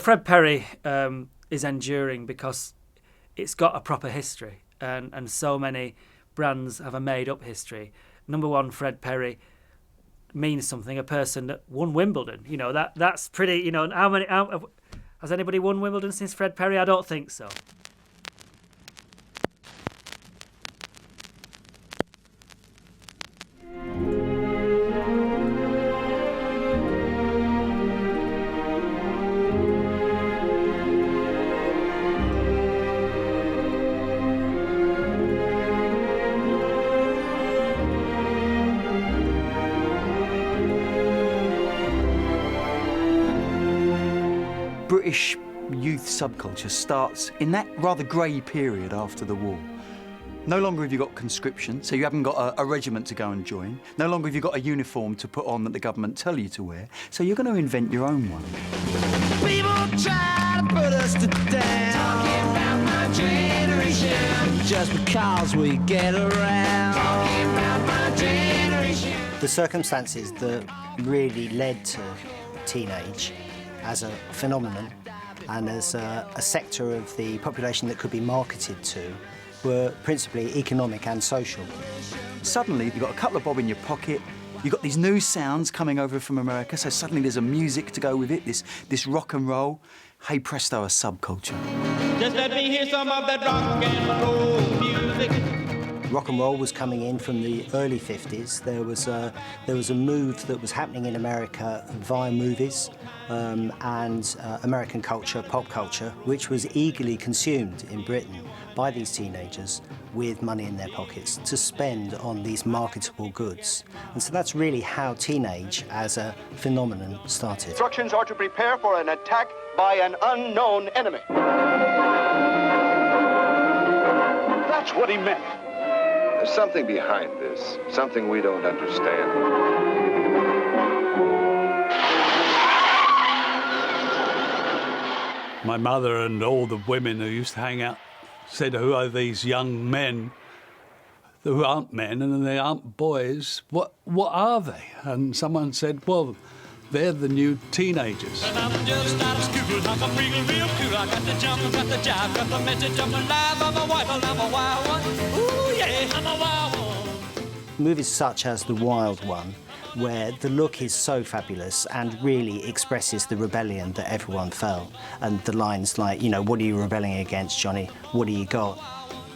Fred Perry is enduring because it's got a proper history, and so many brands have a made-up history. Number one, Fred Perry means something. A person that won Wimbledon, that's pretty. How has anybody won Wimbledon since Fred Perry? I don't think so. British youth subculture starts in that rather grey period after the war. No longer have you got conscription, so you haven't got a regiment to go and join. No longer have you got a uniform to put on that the government tell you to wear, so you're going to invent your own one. People try to put us to down, talking about my generation, just because we get around, talking about my generation. The circumstances that really led to teenage as a phenomenon and as a sector of the population that could be marketed to were principally economic and social. Suddenly, you've got a couple of bob in your pocket, you've got these new sounds coming over from America, so suddenly there's a music to go with it, this rock and roll. Hey presto, a subculture. Just let me hear some of that rock and roll music. Rock and roll was coming in from the early 50s. There was a move that was happening in America via movies and American culture, pop culture, which was eagerly consumed in Britain by these teenagers with money in their pockets to spend on these marketable goods. And so that's really how teenage as a phenomenon started. Instructions are to prepare for an attack by an unknown enemy. That's what he meant. There's something behind this, something we don't understand. My mother and all the women who used to hang out said, who are these young men who aren't men and they aren't boys? What are they? And someone said, well, they're the new teenagers. And I'm just out of school, I'm feeling real cool. I got the jump, got the jive, got the message, I'm alive, I'm a wild one, I'm a wild one. Ooh, yeah, I'm a wild one. Movies such as The Wild One, where the look is so fabulous and really expresses the rebellion that everyone felt. And the lines like, what are you rebelling against, Johnny? What do you got?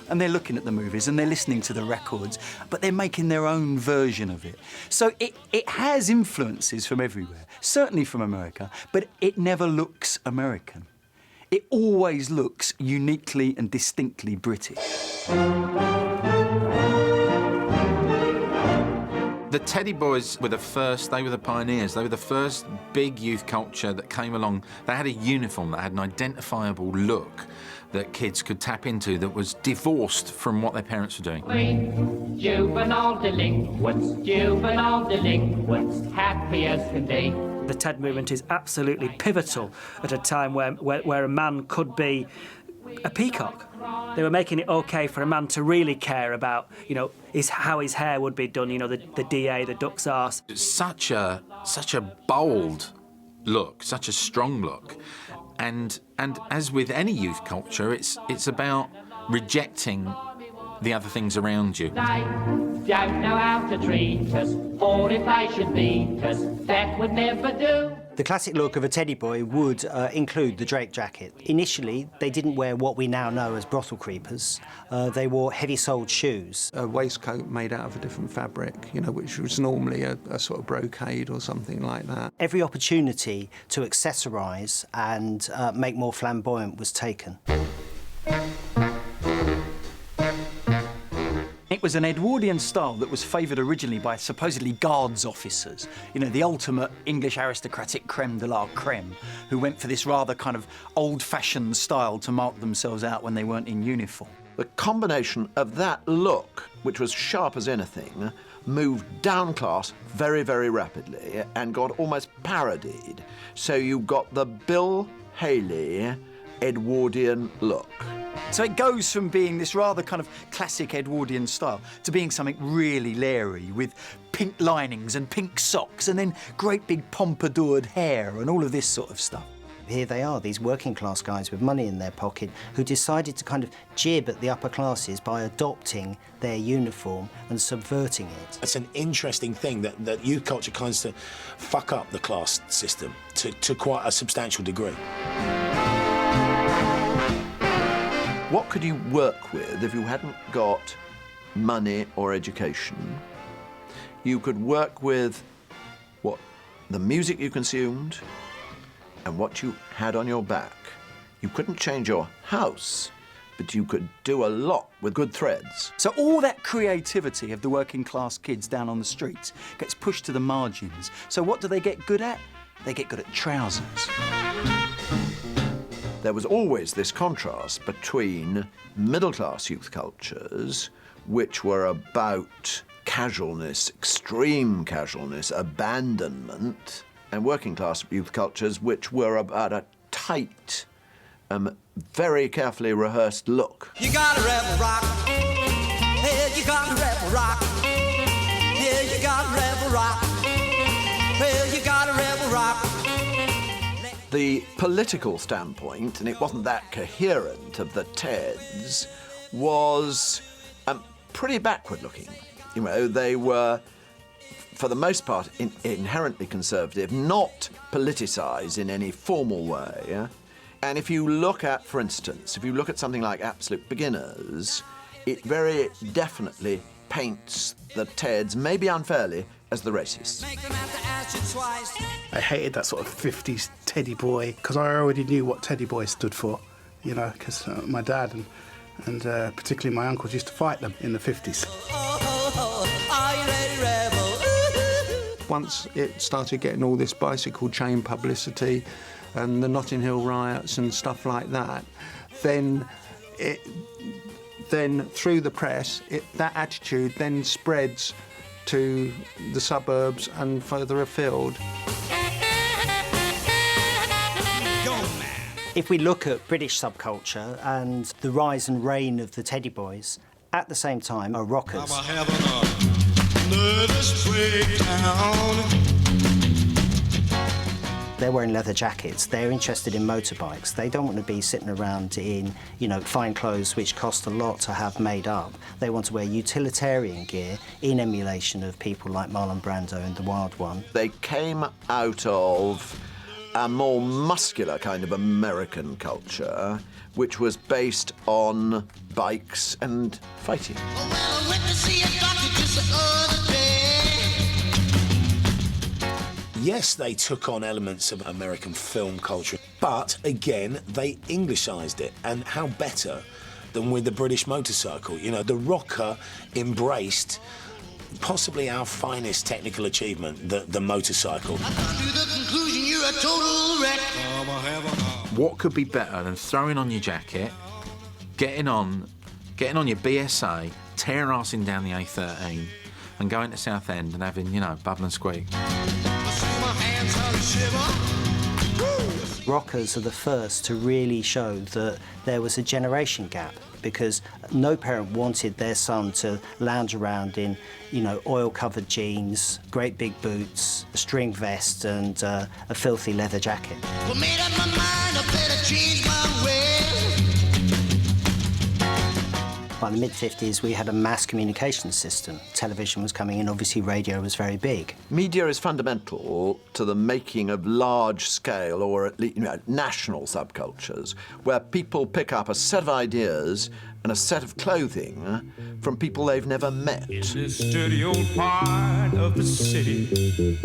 And they're looking at the movies and they're listening to the records, but they're making their own version of it. So it has influences from everywhere, certainly from America, but it never looks American. It always looks uniquely and distinctly British. The Teddy Boys were they were the pioneers. They were the first big youth culture that came along. They had a uniform that had an identifiable look that kids could tap into that was divorced from what their parents were doing. Juvenile delinquents, happy as can be. The TED movement is absolutely pivotal at a time where a man could be a peacock. They were making it okay for a man to really care about, how his hair would be done, the DA, the duck's arse. It's such a bold look, such a strong look. And as with any youth culture, it's about rejecting the other things around you. They don't know how to treat us, or if they should beat us, that would never do. The classic look of a teddy boy would include the draped jacket. Initially, they didn't wear what we now know as brothel creepers. They wore heavy-soled shoes. A waistcoat made out of a different fabric, which was normally a sort of brocade or something like that. Every opportunity to accessorise and make more flamboyant was taken. It was an Edwardian style that was favoured originally by supposedly guards officers, the ultimate English aristocratic creme de la creme, who went for this rather kind of old-fashioned style to mark themselves out when they weren't in uniform. The combination of that look, which was sharp as anything, moved down class very, very rapidly and got almost parodied. So you got the Bill Haley Edwardian look. So it goes from being this rather kind of classic Edwardian style to being something really leery with pink linings and pink socks and then great big pompadoured hair and all of this sort of stuff. Here they are, these working class guys with money in their pocket who decided to kind of jib at the upper classes by adopting their uniform and subverting it. It's an interesting thing that youth culture kinds to fuck up the class system to quite a substantial degree. What could you work with if you hadn't got money or education? You could work with what the music you consumed and what you had on your back. You couldn't change your house, but you could do a lot with good threads. So all that creativity of the working class kids down on the streets gets pushed to the margins. So what do they get good at? They get good at trousers. There was always this contrast between middle-class youth cultures, which were about casualness, extreme casualness, abandonment, and working-class youth cultures, which were about a tight, very carefully rehearsed look. You gotta rebel rock. Yeah, you gotta rebel rock. Yeah, you gotta rebel rock. Well, you gotta rebel rock. The political standpoint, and it wasn't that coherent, of the Teds was pretty backward-looking. You know, they were, for the most part, inherently conservative, not politicised in any formal way. Yeah? And if you look at, for instance, if you look at something like Absolute Beginners, it very definitely paints the Teds, maybe unfairly, as the racists. I hated that sort of 50s Teddy Boy, because I already knew what Teddy Boy stood for, you know, because my dad and particularly my uncles used to fight them in the 50s. Once it started getting all this bicycle chain publicity and the Notting Hill riots and stuff like that, then through the press, that attitude then spreads to the suburbs and further afield. If we look at British subculture and the rise and reign of the Teddy Boys, at the same time are rockers. They're wearing leather jackets, they're interested in motorbikes, they don't want to be sitting around in, you know, fine clothes which cost a lot to have made up. They want to wear utilitarian gear in emulation of people like Marlon Brando and the Wild One. They came out of a more muscular kind of American culture, which was based on bikes and fighting. Yes, they took on elements of American film culture, but again, they Englishised it. And how better than with the British motorcycle? You know, the rocker embraced possibly our finest technical achievement, the motorcycle. What could be better than throwing on your jacket, getting on your BSA, tear-assing down the A13 and going to Southend and having, you know, bubble and squeak? Rockers are the first to really show that there was a generation gap, because no parent wanted their son to lounge around in, you know, oil-covered jeans, great big boots, a string vest and a filthy leather jacket. Well, made up my mind, I better change my ways. By the mid-50s, we had a mass communication system. Television was coming in, obviously radio was very big. Media is fundamental to the making of large-scale, or at least, you know, national subcultures, where people pick up a set of ideas and a set of clothing from people they've never met. In this dirty old part of the city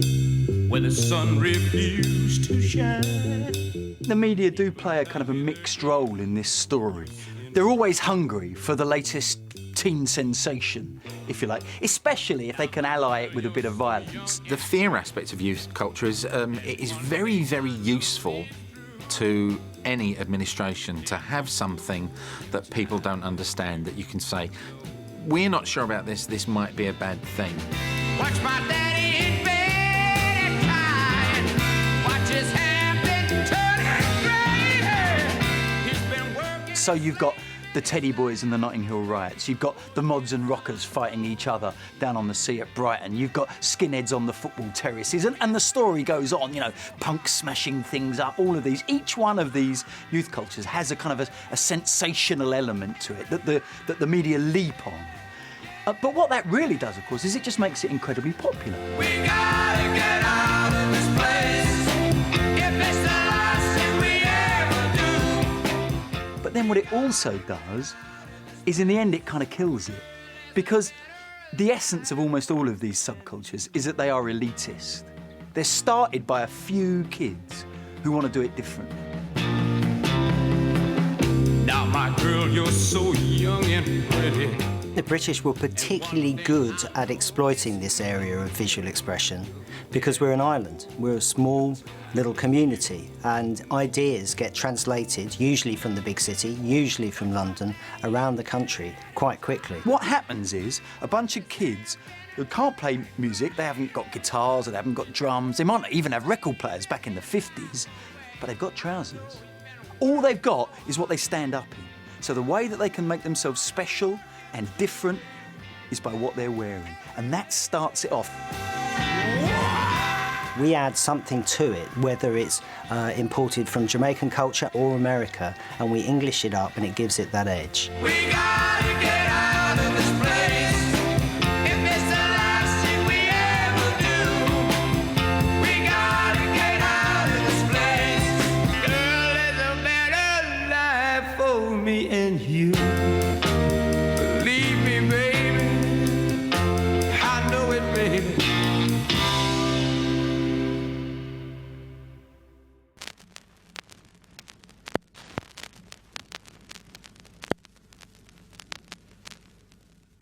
where the sun refused to shine. The media do play a kind of a mixed role in this story. They're always hungry for the latest teen sensation, if you like, especially if they can ally it with a bit of violence. The fear aspect of youth culture is it is very, very useful to any administration to have something that people don't understand, that you can say, we're not sure about this, this might be a bad thing. Watch my daddy in bed and crying. Watch his hair turning gray. He's been working. So you've got the Teddy Boys and the Notting Hill riots. You've got the mods and rockers fighting each other down on the sea at Brighton. You've got skinheads on the football terraces. And the story goes on, you know, punks smashing things up, all of these. Each one of these youth cultures has a kind of a sensational element to it that the media leap on. But what that really does, of course, is it just makes it incredibly popular. We gotta get out of this place. If it's the last thing we ever do. But then what it also does is, in the end, it kind of kills it. Because the essence of almost all of these subcultures is that they are elitist. They're started by a few kids who want to do it differently. Now, my girl, you're so young and pretty. The British were particularly good at exploiting this area of visual expression because we're an island. We're a small little community, and ideas get translated, usually from the big city, usually from London, around the country quite quickly. What happens is a bunch of kids who can't play music, they haven't got guitars, or they haven't got drums, they might not even have record players back in the 50s, but they've got trousers. All they've got is what they stand up in. So the way that they can make themselves special and different is by what they're wearing. And that starts it off. We add something to it, whether it's imported from Jamaican culture or America, and we English it up and it gives it that edge. We gotta get